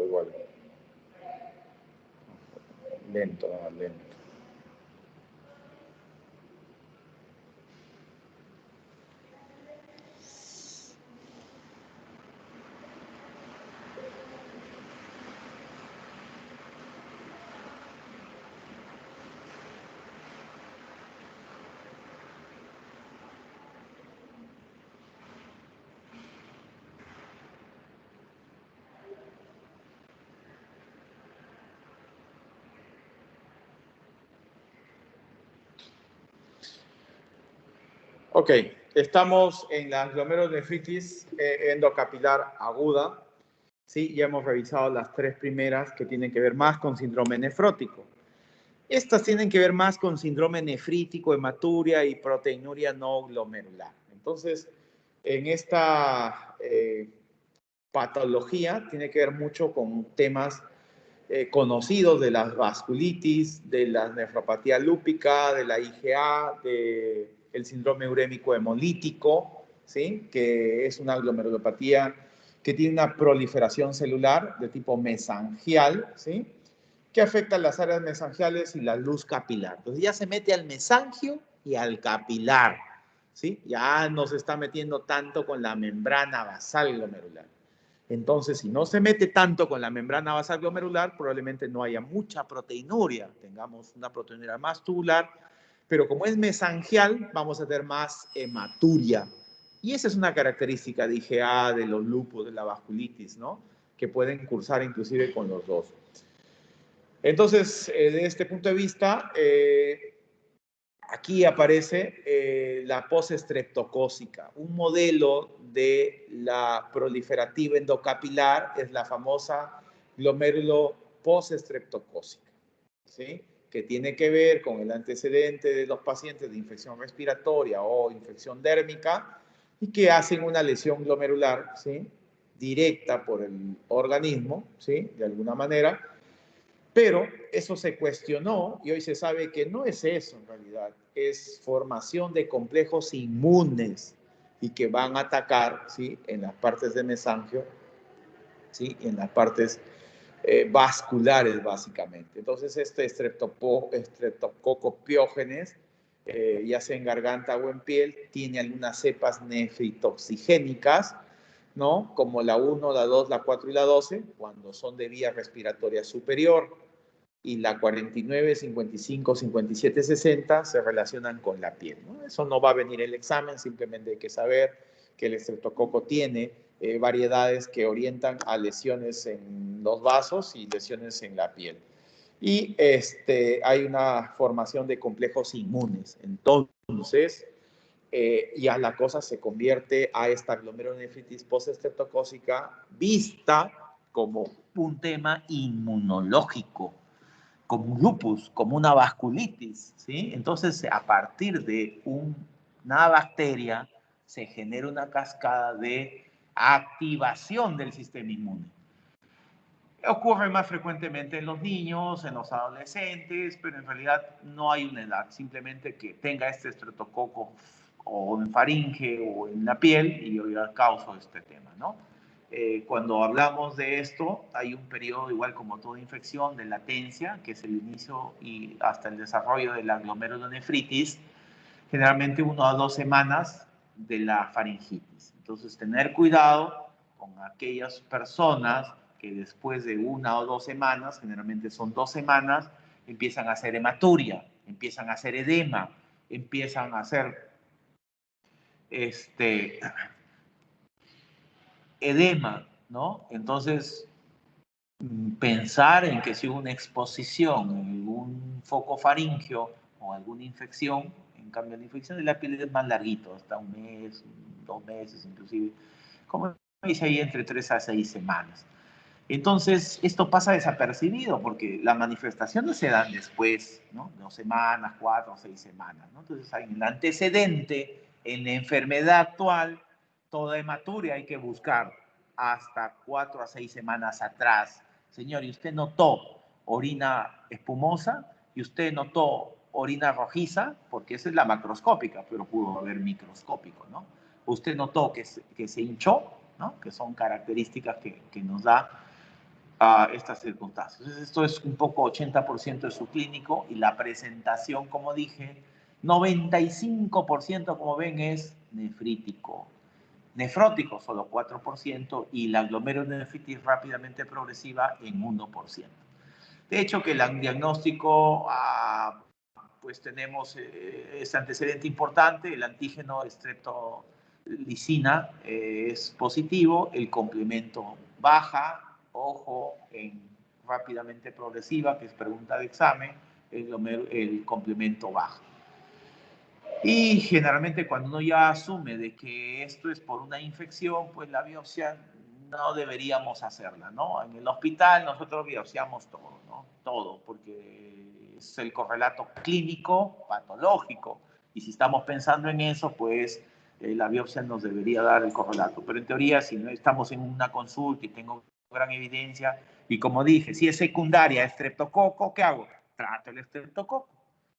todo igual. Lento, no, lento. Ok, estamos en la glomerulonefritis endocapilar aguda. Sí, ya hemos revisado las tres primeras que tienen que ver más con síndrome nefrótico. Estas tienen que ver más con síndrome nefrítico, hematuria y proteinuria no glomerular. Entonces, en esta patología tiene que ver mucho con temas conocidos de las vasculitis, de la nefropatía lúpica, de la IgA, del síndrome urémico hemolítico, ¿sí? Que es una glomerulopatía que tiene una proliferación celular de tipo mesangial, ¿sí? Que afecta las áreas mesangiales y la luz capilar. Entonces ya se mete al mesangio y al capilar, ¿sí? Ya no se está metiendo tanto con la membrana basal glomerular. Entonces, si no se mete tanto con la membrana basal glomerular, probablemente no haya mucha proteinuria, tengamos una proteinuria más tubular, pero como es mesangial, vamos a tener más hematuria. Y esa es una característica de IgA, de los lupus, de la vasculitis, ¿no? Que pueden cursar inclusive con los dos. Entonces, de este punto de vista, aquí aparece la postestreptocócica. Un modelo de la proliferativa endocapilar es la famosa glomérulo postestreptocócica, ¿sí? Que tiene que ver con el antecedente de los pacientes de infección respiratoria o infección dérmica y que hacen una lesión glomerular, ¿sí? Directa por el organismo, ¿sí? De alguna manera. Pero eso se cuestionó y hoy se sabe que no es eso en realidad, es formación de complejos inmunes y que van a atacar, ¿sí? En las partes de mesangio, ¿sí? En las partes vasculares básicamente. Entonces este estreptococo piógenes, ya sea en garganta o en piel, tiene algunas cepas nefritoxigénicas, ¿no? Como la 1, la 2, la 4 y la 12, cuando son de vía respiratoria superior, y la 49, 55, 57, 60 se relacionan con la piel, ¿no? Eso no va a venir el examen, simplemente hay que saber que el estreptococo tiene variedades que orientan a lesiones en los vasos y lesiones en la piel. Y hay una formación de complejos inmunes. Entonces, ya la cosa se convierte a esta glomerulonefritis postestreptocócica vista como un tema inmunológico, como un lupus, como una vasculitis, ¿sí? Entonces, a partir de una bacteria, se genera una cascada de activación del sistema inmune. Ocurre más frecuentemente en los niños, en los adolescentes, pero en realidad no hay una edad, simplemente que tenga este estreptococo o en faringe o en la piel y hoy causa este tema, ¿no? Cuando hablamos de esto, hay un periodo, igual como toda infección, de latencia, que es el inicio y hasta el desarrollo de la glomerulonefritis, generalmente 1 a 2 semanas de la faringitis. Entonces, tener cuidado con aquellas personas que después de 1 o 2 semanas, generalmente son 2 semanas, empiezan a hacer hematuria, empiezan a hacer edema, empiezan a hacer edema, ¿no? Entonces, pensar en que si hubo una exposición en algún foco faríngeo o alguna infección, en cambio la infección de la piel es más larguito, hasta 1 mes, 2 meses inclusive, como dice ahí, entre 3 a 6 semanas. Entonces, esto pasa desapercibido porque las manifestaciones se dan después, ¿no? 2 semanas, 4 o 6 semanas, ¿no? Entonces, hay un antecedente en la enfermedad actual, toda hematuria hay que buscar hasta 4 a 6 semanas atrás. Señor, ¿y usted notó orina espumosa? ¿Y usted notó orina rojiza? Porque esa es la macroscópica, pero pudo haber microscópico, ¿no? ¿Usted notó que se hinchó? ¿No? Que son características que nos da estas circunstancias. Entonces, esto es un poco 80% de su clínico y la presentación, como dije, 95%, como ven, es nefrítico. Nefrótico, solo 4%, y la glomerulonefritis rápidamente progresiva en 1%. De hecho, que el diagnóstico, pues tenemos este antecedente importante, el antígeno streptolicina es positivo, el complemento baja, ojo, en rápidamente progresiva, que es pregunta de examen, el complemento baja. Y generalmente cuando uno ya asume de que esto es por una infección, pues la biopsia no deberíamos hacerla, ¿no? En el hospital nosotros biopsiamos todo, ¿no? Todo, porque es el correlato clínico patológico. Y si estamos pensando en eso, pues la biopsia nos debería dar el correlato. Pero en teoría, si no estamos en una consulta y tengo gran evidencia, y como dije, si es secundaria, estreptococo, ¿qué hago? Trato el estreptococo.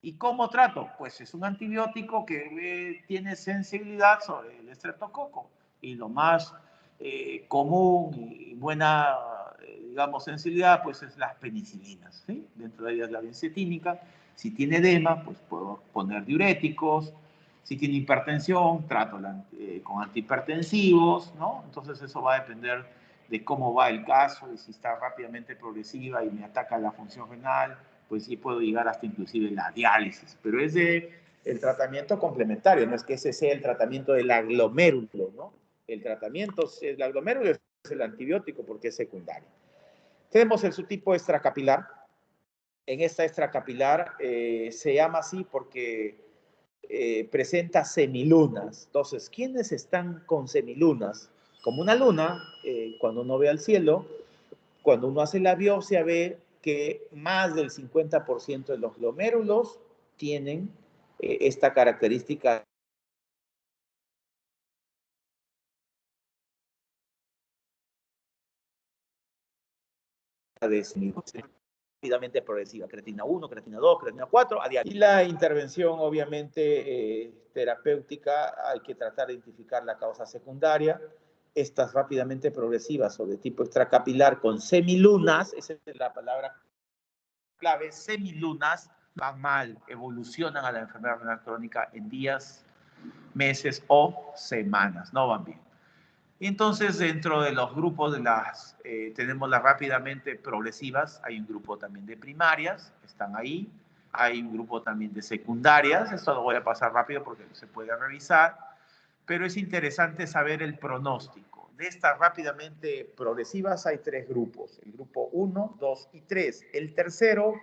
¿Y cómo trato? Pues es un antibiótico que tiene sensibilidad sobre el estreptococo. Y lo más común y buena, digamos, sensibilidad, pues es las penicilinas, ¿sí? Dentro de ellas la bencetínica. Si tiene edema, pues puedo poner diuréticos. Si tiene hipertensión, trato con antihipertensivos, ¿no? Entonces eso va a depender de cómo va el caso y si está rápidamente progresiva y me ataca la función renal, pues sí puedo llegar hasta inclusive la diálisis, pero es el tratamiento complementario, no es que ese sea el tratamiento del aglomérulo, ¿no? El tratamiento, el aglomérulo es el antibiótico porque es secundario. Tenemos el subtipo extracapilar. En esta extracapilar se llama así porque presenta semilunas. Entonces, ¿quiénes están con semilunas? Como una luna, cuando uno ve al cielo, cuando uno hace la biopsia ve que más del 50% de los glomérulos tienen esta característica de rápidamente progresiva, creatina 1, creatina 2, creatina 4, a diario. Y la intervención, obviamente, terapéutica, hay que tratar de identificar la causa secundaria. Estas rápidamente progresivas o de tipo extracapilar con semilunas, esa es la palabra clave, semilunas, van mal, evolucionan a la enfermedad renal crónica en días, meses o semanas, no van bien. Y entonces dentro de los grupos tenemos las rápidamente progresivas, hay un grupo también de primarias, están ahí, hay un grupo también de secundarias, esto lo voy a pasar rápido porque no se puede revisar, pero es interesante saber el pronóstico. De estas rápidamente progresivas hay 3 grupos, el grupo 1, 2 y 3. El tercero,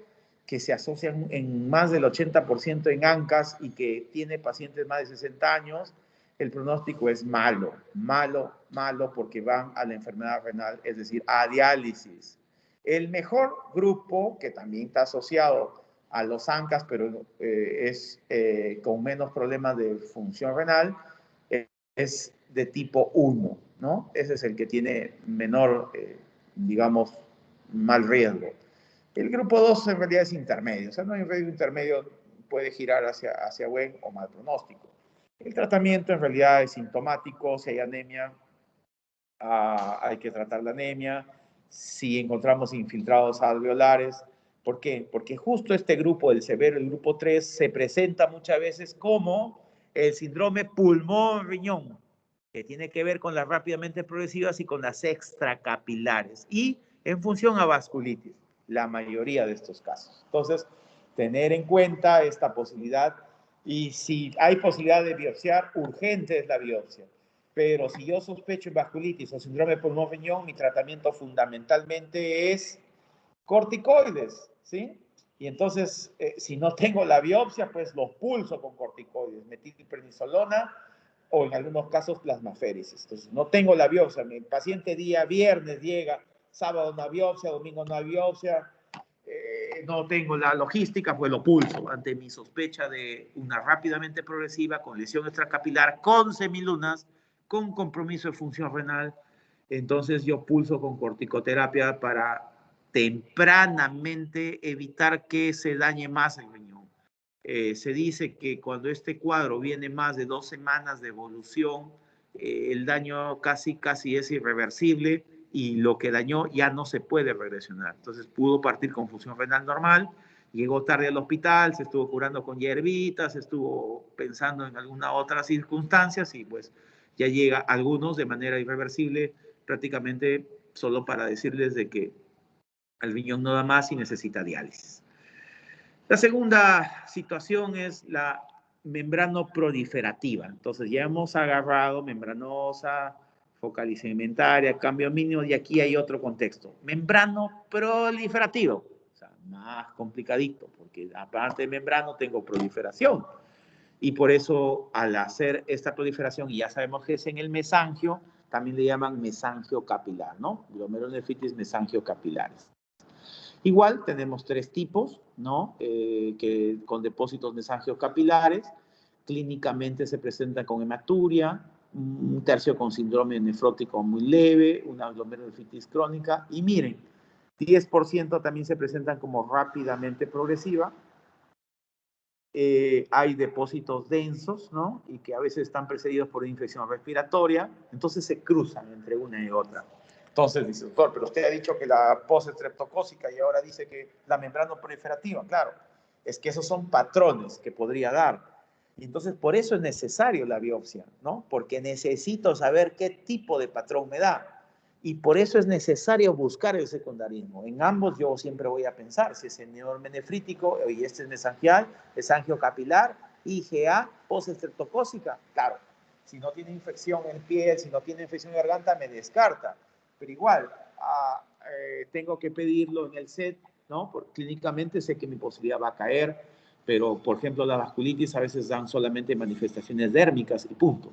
que se asocia en más del 80% en ANCAS y que tiene pacientes más de 60 años, el pronóstico es malo, malo, malo, porque van a la enfermedad renal, es decir, a diálisis. El mejor grupo, que también está asociado a los ANCAS, pero es con menos problemas de función renal, es de tipo 1, ¿no? Ese es el que tiene menor, digamos, mal riesgo. El grupo 2 en realidad es intermedio, o sea, no hay riesgo intermedio, puede girar hacia buen o mal pronóstico. El tratamiento en realidad es sintomático, si hay anemia, hay que tratar la anemia, si encontramos infiltrados alveolares. ¿Por qué? Porque justo este grupo, el severo, el grupo 3, se presenta muchas veces como el síndrome pulmón-riñón, que tiene que ver con las rápidamente progresivas y con las extracapilares, y en función a vasculitis, la mayoría de estos casos. Entonces, tener en cuenta esta posibilidad, y si hay posibilidad de biopsiar, urgente es la biopsia. Pero si yo sospecho en vasculitis o síndrome pulmón-riñón, mi tratamiento fundamentalmente es corticoides, ¿sí? Y entonces, si no tengo la biopsia, pues los pulso con corticoides, metilprednisolona o en algunos casos plasmaféresis. Entonces, no tengo la biopsia, mi paciente día viernes llega, sábado una biopsia, domingo una biopsia, no tengo la logística, pues lo pulso ante mi sospecha de una rápidamente progresiva con lesión extracapilar, con semilunas, con compromiso de función renal. Entonces yo pulso con corticoterapia para tempranamente evitar que se dañe más el riñón. Se dice que cuando este cuadro viene más de 2 semanas de evolución, el daño casi es irreversible y lo que dañó ya no se puede regresionar. Entonces pudo partir con función renal normal, llegó tarde al hospital, se estuvo curando con hierbitas, se estuvo pensando en alguna otras circunstancias y pues ya llega algunos de manera irreversible, prácticamente solo para decirles de que el riñón no da más y necesita diálisis. La segunda situación es la membranoproliferativa. Entonces ya hemos agarrado membranosa, focal y segmentaria, cambio mínimo, y aquí hay otro contexto. Membrano proliferativo, o sea, más complicadito, porque aparte de membrano tengo proliferación. Y por eso al hacer esta proliferación, y ya sabemos que es en el mesangio, también le llaman mesangio capilar, ¿no? Glomerulonefritis mesangiocapilares. Igual tenemos tres tipos, ¿no? Que con depósitos mesangiocapilares, clínicamente se presentan con hematuria, un tercio con síndrome nefrótico muy leve, una glomerulonefritis crónica, y miren, 10% también se presentan como rápidamente progresiva. Hay depósitos densos, ¿no? Y que a veces están precedidos por una infección respiratoria, entonces se cruzan entre una y otra. Entonces dice, doctor, pero usted ha dicho que la postestreptocócica y ahora dice que la membrana proliferativa, claro, es que esos son patrones que podría dar. Y entonces por eso es necesario la biopsia, ¿no? Porque necesito saber qué tipo de patrón me da. Y por eso es necesario buscar el secundarismo. En ambos yo siempre voy a pensar si es el enorme nefrítico y este es mesangial, mesangiocapilar, IgA, postestreptocócica. Claro, si no tiene infección en piel, si no tiene infección en garganta, me descarta. Pero igual, tengo que pedirlo en el set, ¿no? Porque clínicamente sé que mi posibilidad va a caer, pero por ejemplo la vasculitis a veces dan solamente manifestaciones dérmicas y punto.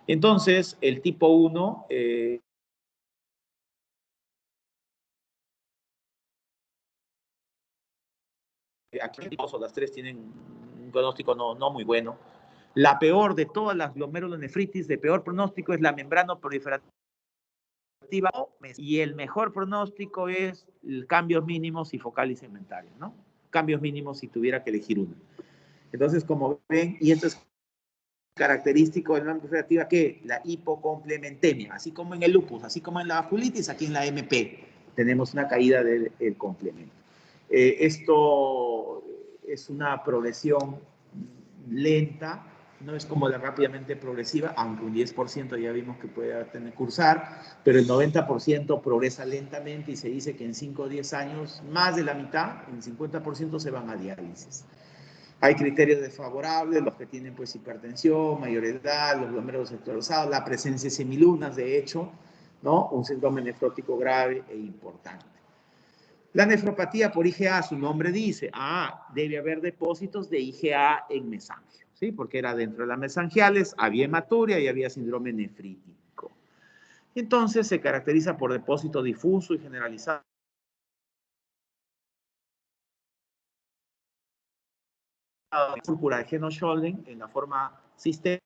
Entonces, el tipo 1... aquí dos o las tres tienen un pronóstico no muy bueno. La peor de todas las glomerulonefritis de peor pronóstico es la membrana proliferativa y el mejor pronóstico es el cambios mínimos y focal y segmentaria, ¿no? Cambios mínimos si tuviera que elegir uno. Entonces, como ven, y esto es característico de la proliferativa, que la hipocomplementemia, así como en el lupus, así como en la vasculitis, aquí en la MP tenemos una caída del complemento. Esto es una progresión lenta, no es como la rápidamente progresiva, aunque un 10% ya vimos que puede tener cursar, pero el 90% progresa lentamente y se dice que en 5 o 10 años, más de la mitad, en 50% se van a diálisis. Hay criterios desfavorables, los que tienen pues hipertensión, mayor edad, los glomérulos esclerosados, la presencia de semilunas, de hecho, ¿no? Un síndrome nefrótico grave e importante. La nefropatía por IgA, su nombre dice, debe haber depósitos de IgA en mesangio, ¿sí? Porque era dentro de las mesangiales, había hematuria y había síndrome nefrítico. Entonces se caracteriza por depósito difuso y generalizado de púrpura de Heno-Scholden en la forma sistémica,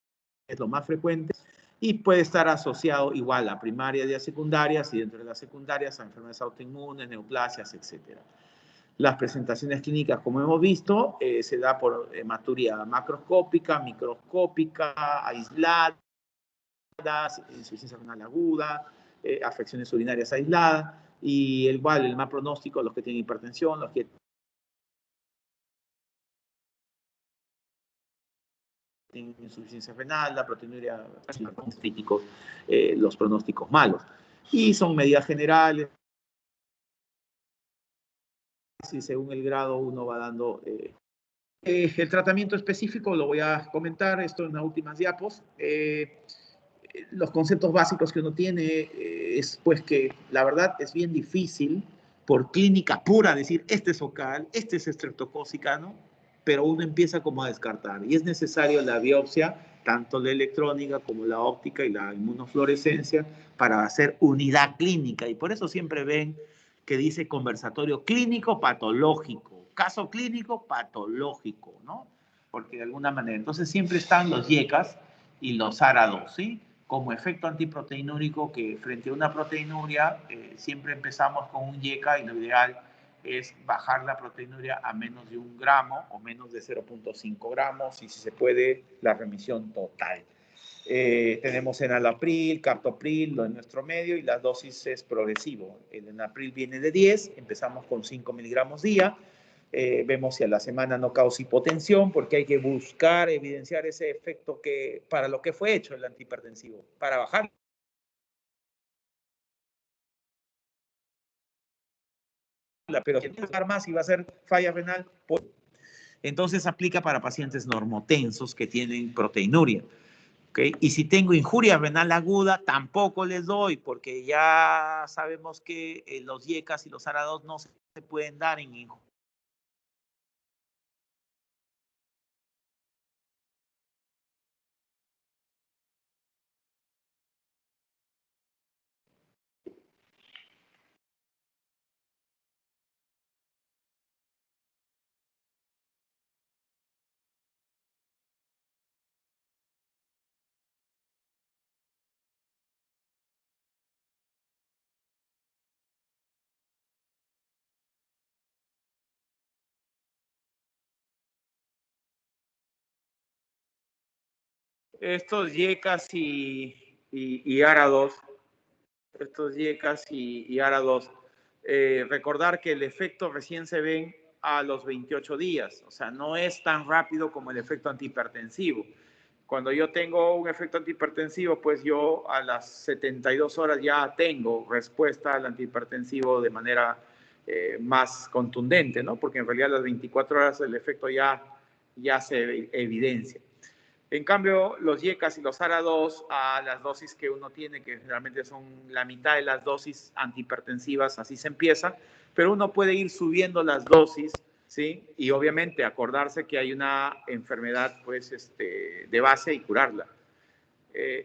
es lo más frecuente, y puede estar asociado igual a primarias y a secundarias, y dentro de las secundarias a enfermedades autoinmunes, neoplasias, etc. Las presentaciones clínicas, como hemos visto, se da por hematuria macroscópica, microscópica, aislada, insuficiencia renal aguda, afecciones urinarias aisladas, y igual el más pronóstico, los que tienen hipertensión, los que tienen insuficiencia renal, la proteinuria, críticos, los pronósticos malos. Y son medidas generales, y según el grado uno va dando... el tratamiento específico lo voy a comentar, esto en las últimas diapos. Los conceptos básicos que uno tiene es pues que la verdad es bien difícil por clínica pura decir este es focal, este es estreptocócica, ¿no? Pero uno empieza como a descartar y es necesario la biopsia, tanto la electrónica como la óptica y la inmunofluorescencia para hacer unidad clínica y por eso siempre ven que dice conversatorio clínico patológico, caso clínico patológico, ¿no? Porque de alguna manera, entonces siempre están los YECAS y los ARA2, ¿sí? Como efecto antiproteinúrico, que frente a una proteinuria siempre empezamos con un YECA y lo ideal es bajar la proteinuria a menos de 1 gramo o menos de 0.5 gramos y si se puede la remisión total. Tenemos enalapril, captopril, lo en nuestro medio, y la dosis es progresivo. El enalapril viene de 10, empezamos con 5 miligramos día. Vemos si a la semana no causa hipotensión, porque hay que buscar evidenciar ese efecto que, para lo que fue hecho el antihipertensivo, para bajar. Pero si bajar más y va a ser falla renal, pues, entonces aplica para pacientes normotensos que tienen proteinuria. ¿Okay? Y si tengo injuria renal aguda, tampoco les doy, porque ya sabemos que los IECAS y los ARA2 no se pueden dar en injuria. Estos IECAS y ARA2, estos IECAS y ARA2, recordar que el efecto recién se ven a los 28 días, o sea, no es tan rápido como el efecto antihipertensivo. Cuando yo tengo un efecto antihipertensivo, pues yo a las 72 horas ya tengo respuesta al antihipertensivo de manera más contundente, ¿no? Porque en realidad a las 24 horas el efecto ya se evidencia. En cambio, los IECAS y los ARA2, a las dosis que uno tiene, que generalmente son la mitad de las dosis antihipertensivas, así se empieza, pero uno puede ir subiendo las dosis, ¿sí? Y obviamente acordarse que hay una enfermedad, pues, de base y curarla.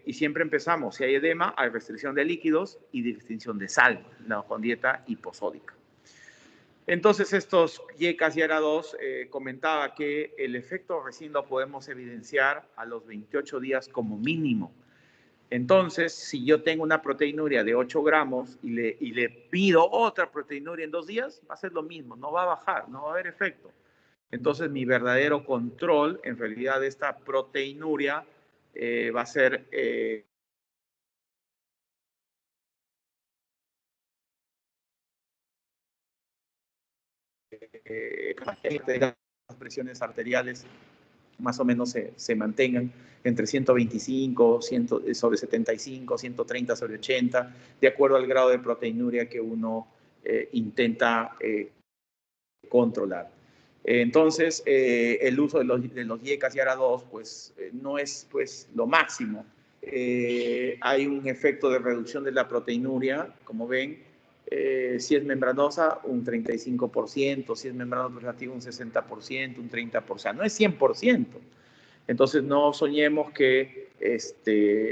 Y siempre empezamos, si hay edema, hay restricción de líquidos y distinción de sal, ¿no? Con dieta hiposódica. Entonces, estos IECAS y ARA2 comentaba que el efecto recién lo podemos evidenciar a los 28 días como mínimo. Entonces, si yo tengo una proteinuria de 8 gramos y le pido otra proteinuria en 2 días, va a ser lo mismo, no va a bajar, no va a haber efecto. Entonces, mi verdadero control, en realidad, de esta proteinuria va a ser las presiones arteriales más o menos se mantengan entre 125 sobre 75, 130 sobre 80, de acuerdo al grado de proteinuria que uno intenta controlar. Entonces, el uso de los IECAS y ARA2 pues, no es pues, lo máximo. Hay un efecto de reducción de la proteinuria, como ven, si es membranosa, un 35%, si es membranosa proliferativa, un 60%, un 30%, no es 100%. Entonces, no soñemos que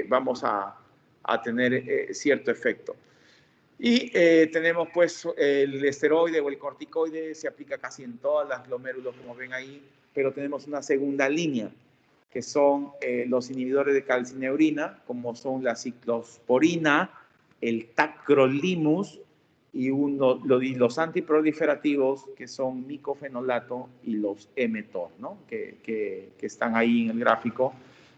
vamos a tener cierto efecto. Y tenemos pues el esteroide o el corticoide, se aplica casi en todas las glomérulos, como ven ahí, pero tenemos una segunda línea, que son los inhibidores de calcineurina, como son la ciclosporina, el tacrolimus y los antiproliferativos, que son micofenolato y los mTOR, ¿no? que están ahí en el gráfico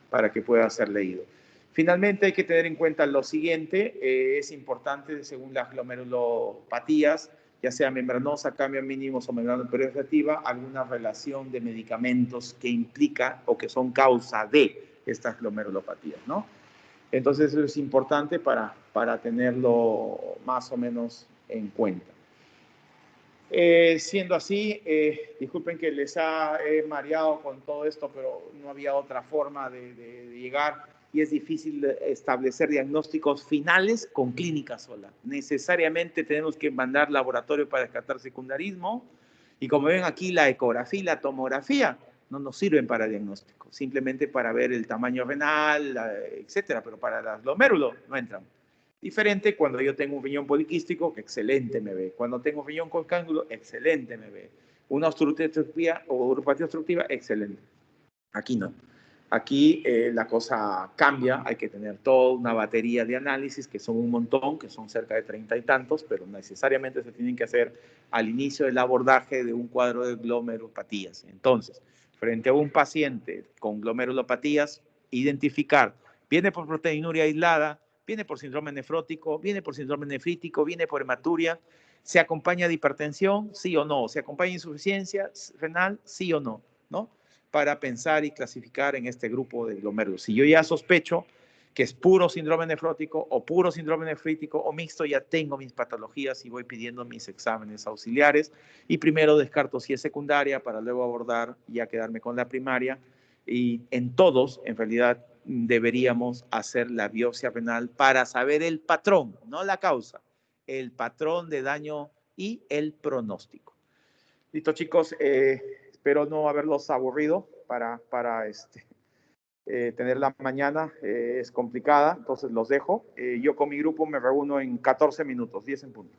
para que pueda ser leído. Finalmente, hay que tener en cuenta lo siguiente, es importante según las glomerulopatías, ya sea membranosa, cambios mínimos o membranosa proliferativa, alguna relación de medicamentos que implica o que son causa de estas glomerulopatías, ¿no? Entonces, eso es importante para tenerlo más o menos en cuenta. Siendo así, disculpen que les he mareado con todo esto, pero no había otra forma de llegar y es difícil establecer diagnósticos finales con clínica sola. Necesariamente tenemos que mandar laboratorio para descartar secundarismo y como ven aquí la ecografía y la tomografía no nos sirven para diagnóstico, simplemente para ver el tamaño renal, etcétera, pero para los glomérulos no entran. Diferente cuando yo tengo un riñón poliquístico, que excelente me ve. Cuando tengo un riñón con cálculo, excelente me ve. Una obstructiva o uropatía obstructiva, excelente. Aquí no. Aquí la cosa cambia, hay que tener toda una batería de análisis, que son un montón, que son cerca de 30 y tantos, pero necesariamente se tienen que hacer al inicio del abordaje de un cuadro de glomerulopatías. Entonces, frente a un paciente con glomerulopatías, identificar Viene por proteinuria aislada, viene por síndrome nefrótico, viene por síndrome nefrítico, viene por hematuria. ¿Se acompaña de hipertensión? Sí o no. ¿Se acompaña de insuficiencia renal? Sí o no, ¿no? Para pensar y clasificar en este grupo de glomérulos. Si yo ya sospecho que es puro síndrome nefrótico o puro síndrome nefrítico o mixto, ya tengo mis patologías y voy pidiendo mis exámenes auxiliares y primero descarto si es secundaria para luego abordar y ya quedarme con la primaria. Y en todos, en realidad, deberíamos hacer la biopsia renal para saber el patrón, no la causa, el patrón de daño y el pronóstico. Listo, chicos, espero no haberlos aburrido para tener la mañana, es complicada, entonces los dejo. Yo con mi grupo me reúno en 14 minutos, 10 en punto.